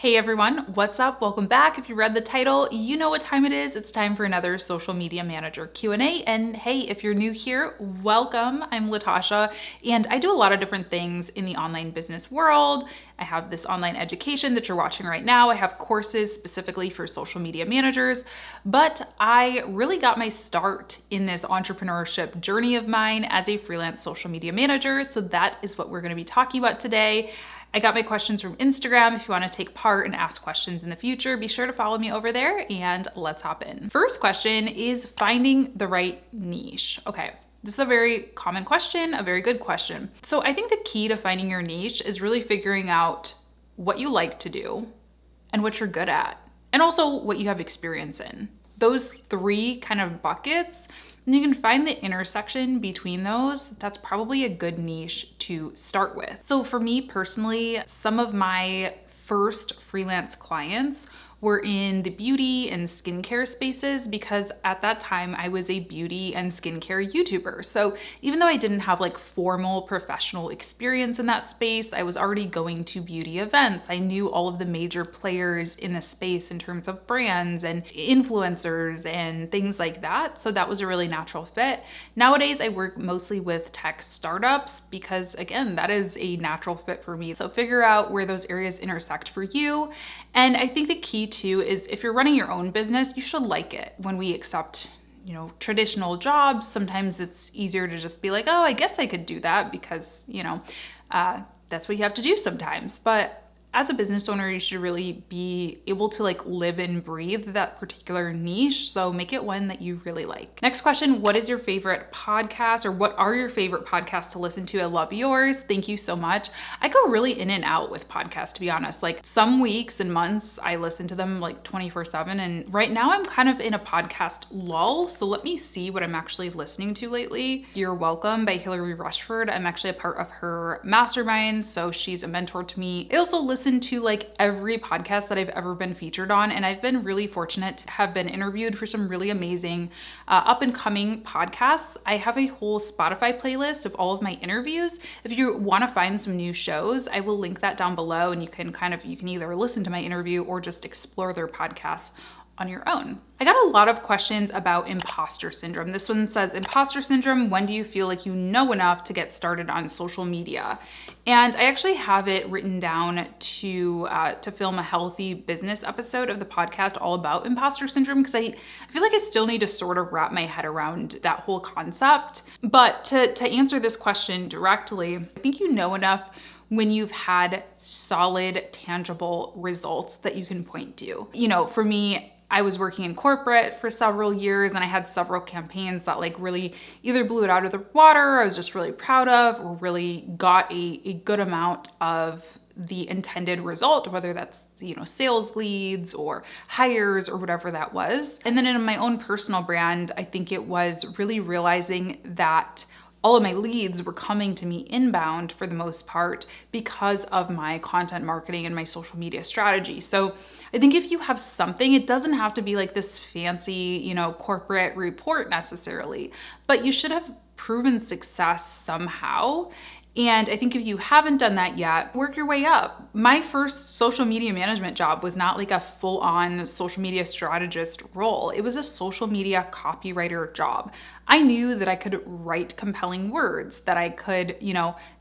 Hey everyone, what's up? Welcome back. If you read the title, you know what time it is. It's time for another social media manager Q&A. And hey, if you're new here, welcome. I'm Latasha, and I do a lot of different things in the online business world. I have this online education that you're watching right now. I have courses specifically for social media managers, but I really got my start in this entrepreneurship journey of mine as a freelance social media manager. So that is what we're going to be talking about today. I got my questions from Instagram. If you want to take part and ask questions in the future, be sure to follow me over there and let's hop in. First question is finding the right niche. Okay. This is a very common question, a very good question. So I think the key to finding your niche is really figuring out what you like to do and what you're good at, and also what you have experience in. Those three kind of buckets, and you can find the intersection between those. That's probably a good niche to start with. So for me personally, some of my first freelance clients were in the beauty and skincare spaces because at that time I was a beauty and skincare YouTuber. So even though I didn't have like formal professional experience in that space, I was already going to beauty events. I knew all of the major players in the space in terms of brands and influencers and things like that. So that was a really natural fit. Nowadays, I work mostly with tech startups because again, that is a natural fit for me. So figure out where those areas intersect for you. And I think the key too is if you're running your own business, you should like it. When we accept, traditional jobs, sometimes it's easier to just be like, oh, I guess I could do that because, that's what you have to do sometimes. But as a business owner, you should really be able to live and breathe that particular niche. So make it one that you really like. Next question, what is your favorite podcast, or what are your favorite podcasts to listen to? I love yours. Thank you so much. I go really in and out with podcasts, to be honest. Like some weeks and months, I listen to them 24/7. And right now I'm kind of in a podcast lull. So let me see what I'm actually listening to lately. You're Welcome by Hillary Rushford. I'm actually a part of her mastermind. So she's a mentor to me. I also listen to every podcast that I've ever been featured on, and I've been really fortunate to have been interviewed for some really amazing up and coming podcasts. I have a whole Spotify playlist of all of my interviews. If you want to find some new shows, I will link that down below, and you can either listen to my interview or just explore their podcasts on your own. I got a lot of questions about imposter syndrome. This one says, imposter syndrome, when do you feel like you know enough to get started on social media? And I actually have it written down to film a healthy business episode of the podcast all about imposter syndrome, because I feel like I still need to sort of wrap my head around that whole concept. But to answer this question directly, I think you know enough when you've had solid, tangible results that you can point to. For me, I was working in corporate for several years, and I had several campaigns that really either blew it out of the water, I was just really proud of, or really got a good amount of the intended result, whether that's, sales leads or hires or whatever that was. And then in my own personal brand, I think it was really realizing that all of my leads were coming to me inbound for the most part because of my content marketing and my social media strategy. So I think if you have something, it doesn't have to be this fancy, corporate report necessarily, but you should have proven success somehow. And I think if you haven't done that yet, work your way up. My first social media management job was not a full-on social media strategist role. It was a social media copywriter job. I knew that I could write compelling words, that I could,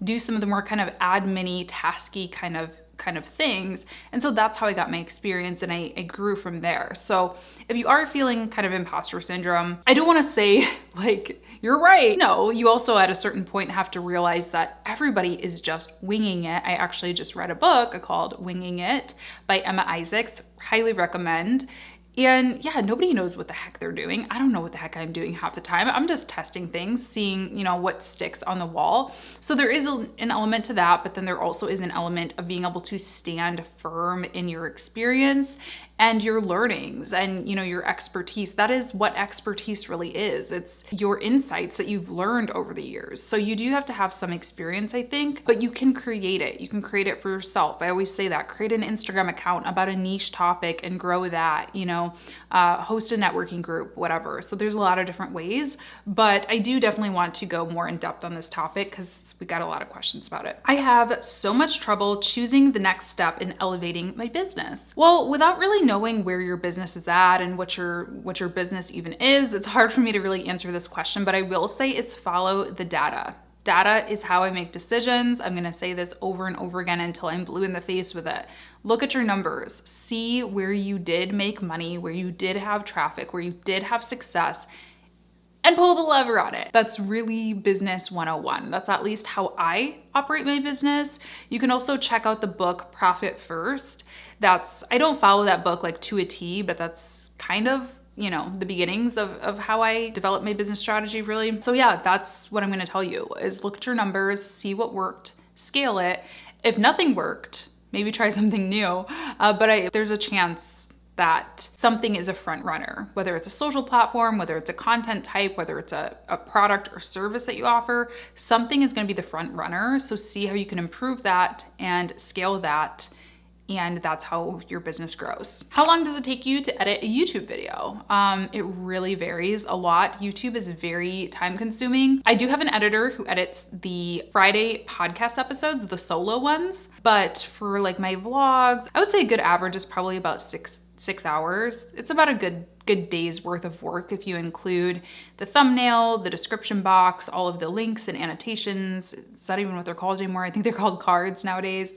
do some of the more kind of admin-y, tasky kind of things. And so that's how I got my experience, and I grew from there. So if you are feeling kind of imposter syndrome, I don't want to say you're right. No, you also at a certain point have to realize that everybody is just winging it. I actually just read a book called Winging It by Emma Isaacs. Highly recommend. And yeah, nobody knows what the heck they're doing. I don't know what the heck I'm doing half the time. I'm just testing things, seeing, what sticks on the wall. So there is an element to that, but then there also is an element of being able to stand firm in your experience and your learnings and, your expertise. That is what expertise really is. It's your insights that you've learned over the years. So you do have to have some experience, I think, but you can create it. You can create it for yourself. I always say that. Create an Instagram account about a niche topic and grow that, host a networking group, whatever. So there's a lot of different ways, but I do definitely want to go more in depth on this topic because we got a lot of questions about it. I have so much trouble choosing the next step in elevating my business. Well, without really knowing where your business is at and what your business even is, it's hard for me to really answer this question, but I will say is follow the data. Data is how I make decisions. I'm gonna say this over and over again until I'm blue in the face with it. Look at your numbers, see where you did make money, where you did have traffic, where you did have success, and pull the lever on it. That's really business 101. That's at least how I operate my business. You can also check out the book Profit First. I don't follow that book like to a T, but that's kind of the beginnings of how I develop my business strategy, really. So yeah, that's what I'm gonna tell you is look at your numbers, see what worked, scale it. If nothing worked, maybe try something new. But there's a chance that something is a front runner, whether it's a social platform, whether it's a content type, whether it's a product or service that you offer, something is gonna be the front runner. So see how you can improve that and scale that. And that's how your business grows. How long does it take you to edit a YouTube video? It really varies a lot. YouTube is very time consuming. I do have an editor who edits the Friday podcast episodes, the solo ones, but for like my vlogs, I would say a good average is probably about six hours. It's about a good day's worth of work if you include the thumbnail, the description box, all of the links and annotations. It's not even what they're called anymore. I think they're called cards nowadays.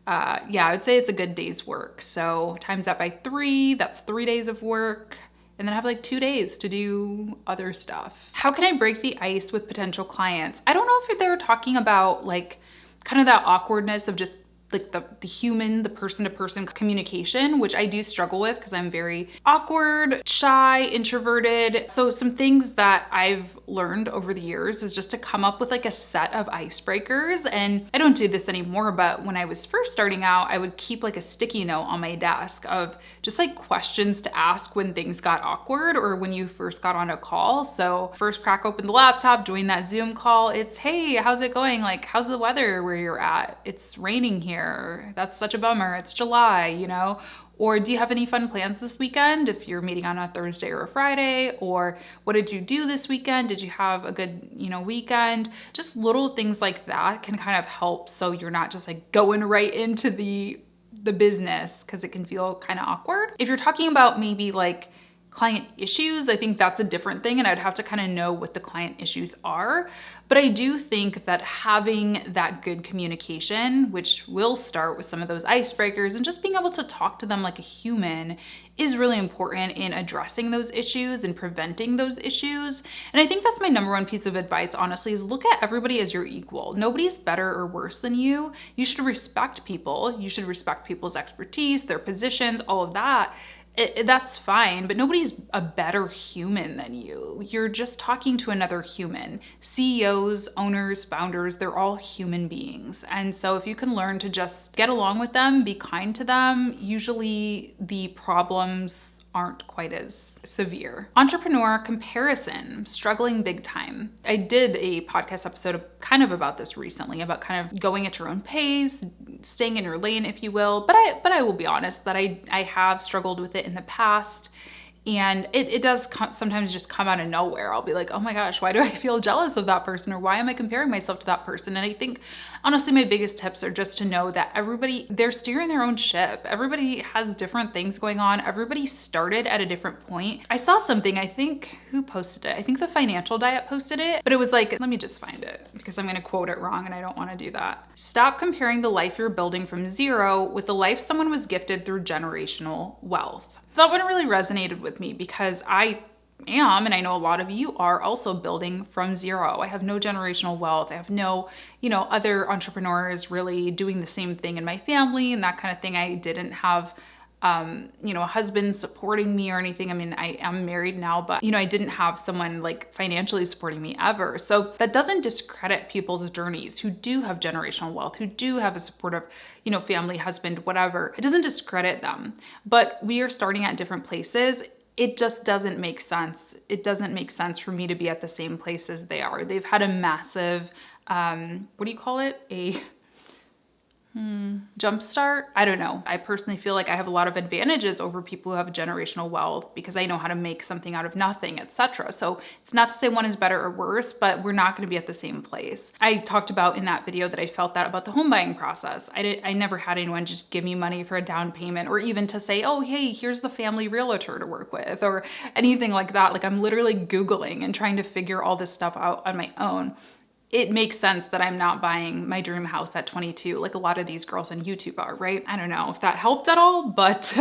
Yeah, I would say it's a good day's work. So times that by 3, that's 3 days of work. And then I have like 2 days to do other stuff. How can I break the ice with potential clients? I don't know if they're talking about like kind of that awkwardness of just like the human, the person-to-person communication, which I do struggle with because I'm very awkward, shy, introverted. So some things that I've learned over the years is just to come up with like a set of icebreakers. And I don't do this anymore, but when I was first starting out, I would keep like a sticky note on my desk of just like questions to ask when things got awkward or when you first got on a call. So first crack open the laptop, join that Zoom call. It's, hey, how's it going? Like, how's the weather where you're at? It's raining here. That's such a bummer. It's July, Or do you have any fun plans this weekend if you're meeting on a Thursday or a Friday? Or what did you do this weekend? Did you have a good, weekend? Just little things like that can kind of help so you're not just like going right into the business because it can feel kind of awkward. If you're talking about maybe like client issues, I think that's a different thing and I'd have to kind of know what the client issues are. But I do think that having that good communication, which will start with some of those icebreakers and just being able to talk to them like a human is really important in addressing those issues and preventing those issues. And I think that's my number one piece of advice, honestly, is look at everybody as your equal. Nobody's better or worse than you. You should respect people. You should respect people's expertise, their positions, all of that. That's fine, but nobody's a better human than you. You're just talking to another human. CEOs, owners, founders, they're all human beings. And so if you can learn to just get along with them, be kind to them, usually the problems aren't quite as severe. Entrepreneur comparison, struggling big time. I did a podcast episode kind of about this recently, about kind of going at your own pace, staying in your lane, if you will. But I will be honest that I have struggled with it in the past. And it does sometimes just come out of nowhere. I'll be like, oh my gosh, why do I feel jealous of that person? Or why am I comparing myself to that person? And I think, honestly, my biggest tips are just to know that they're steering their own ship. Everybody has different things going on. Everybody started at a different point. I saw something, I think, who posted it? I think the Financial Diet posted it, but it was like, let me just find it because I'm gonna quote it wrong and I don't wanna do that. Stop comparing the life you're building from zero with the life someone was gifted through generational wealth. That one really resonated with me because I am, and I know a lot of you are also building from zero. I have no generational wealth. I have no, other entrepreneurs really doing the same thing in my family and that kind of thing. I didn't have, a husband supporting me or anything. I mean, I am married now, but, I didn't have someone like financially supporting me ever. So that doesn't discredit people's journeys who do have generational wealth, who do have a supportive, family, husband, whatever. It doesn't discredit them, but we are starting at different places. It just doesn't make sense. It doesn't make sense for me to be at the same place as they are. They've had a massive, what do you call it? Jumpstart? I don't know. I personally feel like I have a lot of advantages over people who have generational wealth because I know how to make something out of nothing, etc. So it's not to say one is better or worse, but we're not going to be at the same place. I talked about in that video that I felt that about the home buying process. I never had anyone just give me money for a down payment or even to say, oh, hey, here's the family realtor to work with or anything like that. Like I'm literally Googling and trying to figure all this stuff out on my own. It makes sense that I'm not buying my dream house at 22, like a lot of these girls on YouTube are, right? I don't know if that helped at all, but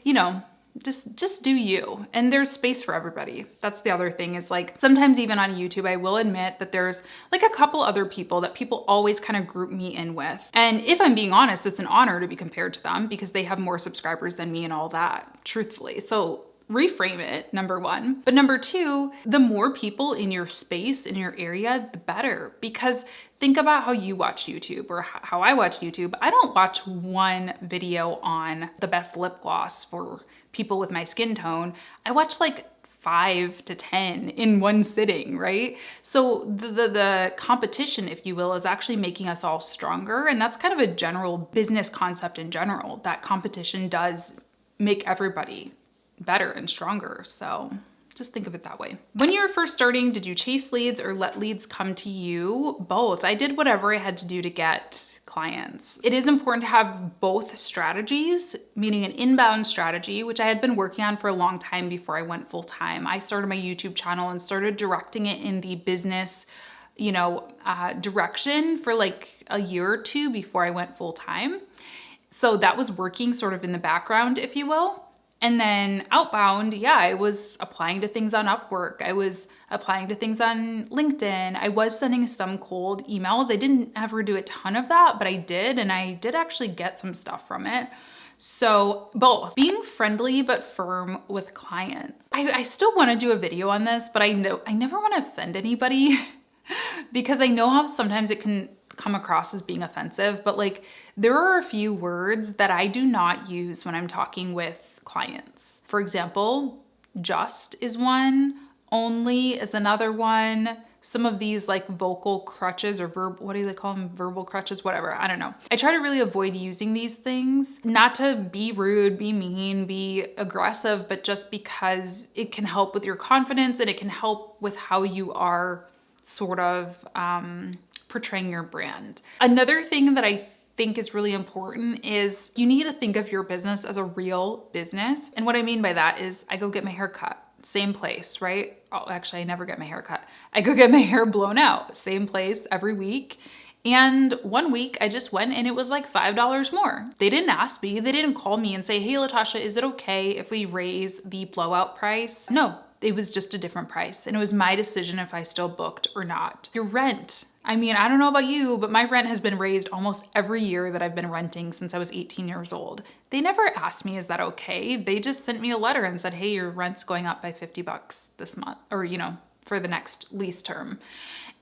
you know, just do you. And there's space for everybody. That's the other thing is like, sometimes even on YouTube, I will admit that there's like a couple other people that people always kind of group me in with. And if I'm being honest, it's an honor to be compared to them because they have more subscribers than me and all that, truthfully. So reframe it, number one. But number two, the more people in your space, in your area, the better. Because think about how you watch YouTube or how I watch YouTube. I don't watch one video on the best lip gloss for people with my skin tone. I watch like 5 to 10 in one sitting, right? So the competition, if you will, is actually making us all stronger. And that's kind of a general business concept in general, that competition does make everybody better and stronger. So just think of it that way. When you were first starting, did you chase leads or let leads come to you? Both. I did whatever I had to do to get clients. It is important to have both strategies, meaning an inbound strategy, which I had been working on for a long time before I went full time. I started my YouTube channel and started directing it in the business, direction for like a year or two before I went full time. So that was working sort of in the background, if you will. And then outbound, yeah, I was applying to things on Upwork. I was applying to things on LinkedIn. I was sending some cold emails. I didn't ever do a ton of that, but I did. And I did actually get some stuff from it. So both being friendly but firm with clients. I still want to do a video on this, but I know I never want to offend anybody because I know how sometimes it can come across as being offensive, but like there are a few words that I do not use when I'm talking with clients. For example, just is one, only is another one. Some of these like vocal crutches or what do they call them? Verbal crutches, whatever. I don't know. I try to really avoid using these things, not to be rude, be mean, be aggressive, but just because it can help with your confidence and it can help with how you are sort of portraying your brand. Another thing that I think is really important is you need to think of your business as a real business. And what I mean by that is I go get my hair cut, same place, right? Oh, actually, I never get my hair cut. I go get my hair blown out, same place every week. And one week I just went and it was like $5 more. They didn't ask me, they didn't call me and say, hey, Latasha, is it okay if we raise the blowout price? No, it was just a different price. And it was my decision if I still booked or not. Your rent. I mean, I don't know about you, but my rent has been raised almost every year that I've been renting since I was 18 years old. They never asked me, is that okay? They just sent me a letter and said, hey, your rent's going up by $50 this month, or, for the next lease term.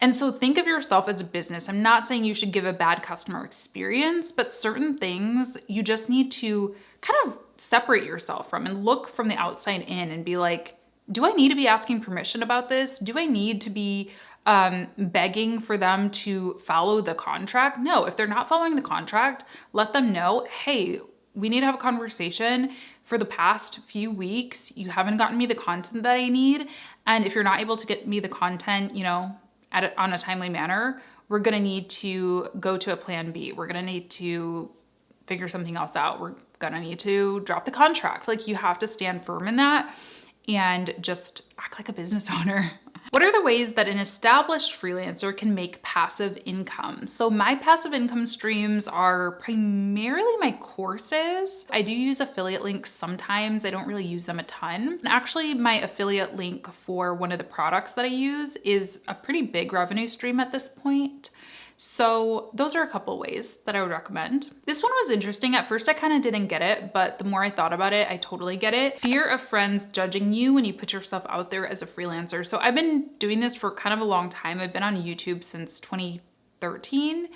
And so think of yourself as a business. I'm not saying you should give a bad customer experience, but certain things you just need to kind of separate yourself from and look from the outside in and be like, do I need to be asking permission about this? Do I need to be begging for them to follow the contract? No, if they're not following the contract, let them know, hey, we need to have a conversation. For the past few weeks, you haven't gotten me the content that I need. And if you're not able to get me the content, on a timely manner, we're gonna need to go to a plan B. We're gonna need to figure something else out. We're gonna need to drop the contract. Like you have to stand firm in that and just act like a business owner. What are the ways that an established freelancer can make passive income? So my passive income streams are primarily my courses. I do use affiliate links sometimes. I don't really use them a ton. And actually, my affiliate link for one of the products that I use is a pretty big revenue stream at this point. So those are a couple ways that I would recommend. This one was interesting. At first, I kind of didn't get it, but the more I thought about it, I totally get it. Fear of friends judging you when you put yourself out there as a freelancer. So I've been doing this for kind of a long time. I've been on YouTube since 2013,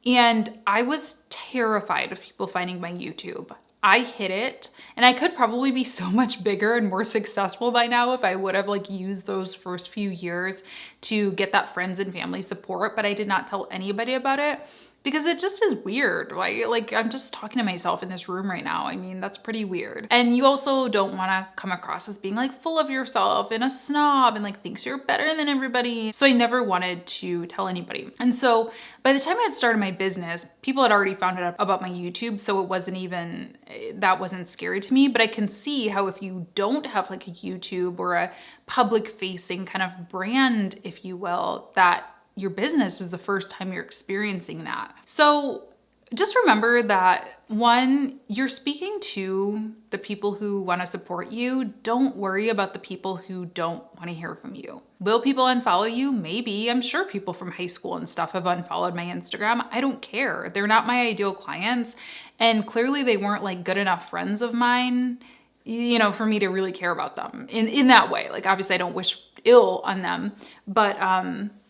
and I was terrified of people finding my YouTube. I hit it, and I could probably be so much bigger and more successful by now if I would have used those first few years to get that friends and family support, but I did not tell anybody about it because it just is weird, right? Like I'm just talking to myself in this room right now. I mean, that's pretty weird. And you also don't want to come across as being like full of yourself and a snob and like thinks you're better than everybody. So I never wanted to tell anybody. And so by the time I had started my business, people had already found out about my YouTube. So it wasn't even, that wasn't scary to me. But I can see how if you don't have like a YouTube or a public facing kind of brand, if you will, that your business is the first time you're experiencing that. So just remember that one, you're speaking to the people who want to support you. Don't worry about the people who don't want to hear from you. Will people unfollow you? Maybe. I'm sure people from high school and stuff have unfollowed my Instagram. I don't care. They're not my ideal clients. And clearly they weren't like good enough friends of mine, you know, for me to really care about them in that way. Like obviously I don't wish ill on them, but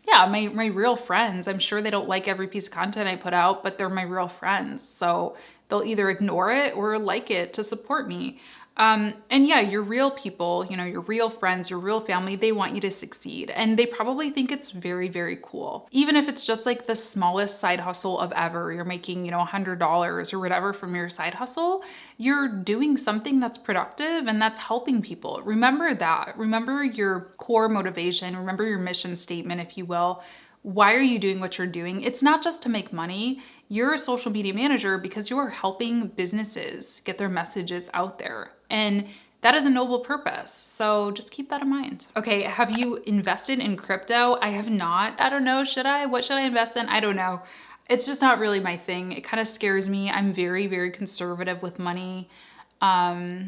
yeah, my real friends, I'm sure they don't like every piece of content I put out, but they're my real friends. So they'll either ignore it or like it to support me. And yeah, your real people, you know, your real friends, your real family, they want you to succeed. And they probably think it's very, very cool. Even if it's just like the smallest side hustle of ever, you're making, you know, $100 or whatever from your side hustle, you're doing something that's productive and that's helping people. Remember that. Remember your core motivation. Remember your mission statement, if you will. Why are you doing what you're doing? It's not just to make money. You're a social media manager because you are helping businesses get their messages out there. And that is a noble purpose. So just keep that in mind. Okay, have you invested in crypto? I have not. I don't know, should I? What should I invest in? I don't know. It's just not really my thing. It kind of scares me. I'm very, very conservative with money. Yeah,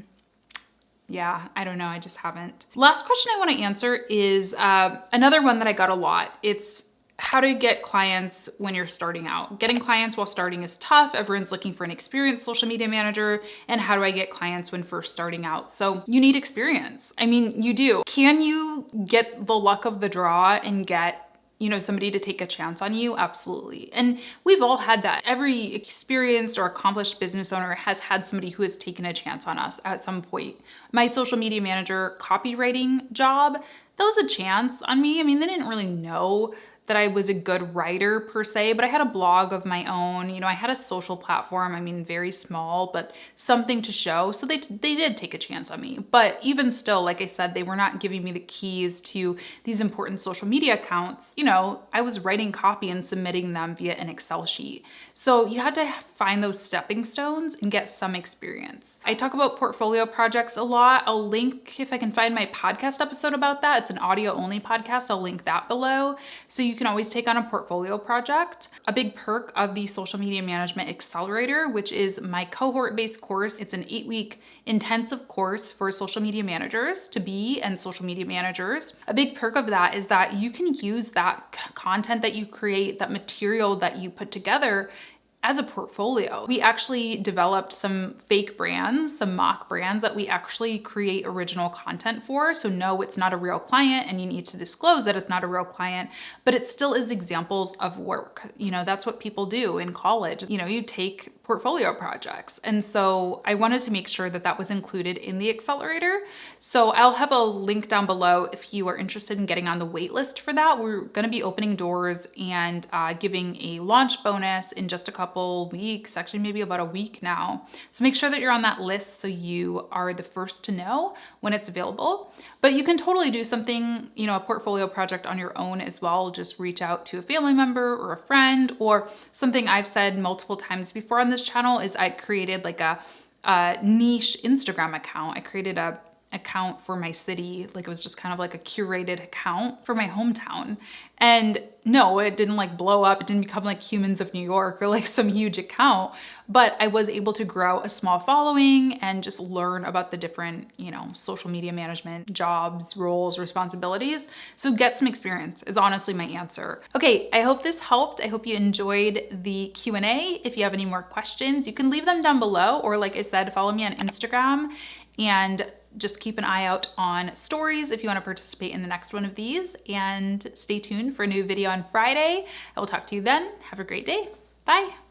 I don't know. I just haven't. Last question I want to answer is another one that I got a lot. It's how to get clients when you're starting out. Getting clients while starting is tough. Everyone's looking for an experienced social media manager. And how do I get clients when first starting out? So you need experience. I mean, you do. Can you get the luck of the draw and get, you know, somebody to take a chance on you? Absolutely. And we've all had that. Every experienced or accomplished business owner has had somebody who has taken a chance on us at some point. My social media manager copywriting job, that was a chance on me. I mean, they didn't really know that I was a good writer per se, but I had a blog of my own. You know, I had a social platform, I mean, very small, but something to show. So they did take a chance on me. But even still, like I said, they were not giving me the keys to these important social media accounts. You know, I was writing copy and submitting them via an Excel sheet. So you had to find those stepping stones and get some experience. I talk about portfolio projects a lot. I'll link, if I can find my podcast episode about that. It's an audio only podcast. I'll link that below. So you can always take on a portfolio project. A big perk of the Social Media Management Accelerator, which is my cohort-based course. It's an 8-week intensive course for social media managers to be and social media managers. A big perk of that is that you can use that content that you create, that material that you put together as a portfolio. We actually developed some fake brands, some mock brands that we actually create original content for. So no, it's not a real client and you need to disclose that it's not a real client, but it still is examples of work. You know, that's what people do in college. You know, you take portfolio projects. And so I wanted to make sure that that was included in the accelerator. So I'll have a link down below if you are interested in getting on the wait list for that. We're gonna be opening doors and giving a launch bonus in just a couple weeks, actually maybe about a week now. So make sure that you're on that list so you are the first to know when it's available. But you can totally do something, you know, a portfolio project on your own as well. Just reach out to a family member or a friend, or something I've said multiple times before on this channel is I created like a niche Instagram account. I created a account for my city. Like it was just kind of like a curated account for my hometown. And no, it didn't like blow up. It didn't become like Humans of New York or like some huge account, but I was able to grow a small following and just learn about the different, you know, social media management jobs, roles, responsibilities. So get some experience is honestly my answer. Okay, I hope this helped. I hope you enjoyed the Q&A. If you have any more questions, you can leave them down below, or like I said, follow me on Instagram and just keep an eye out on stories if you want to participate in the next one of these, and stay tuned for a new video on Friday. I will talk to you then. Have a great day. Bye.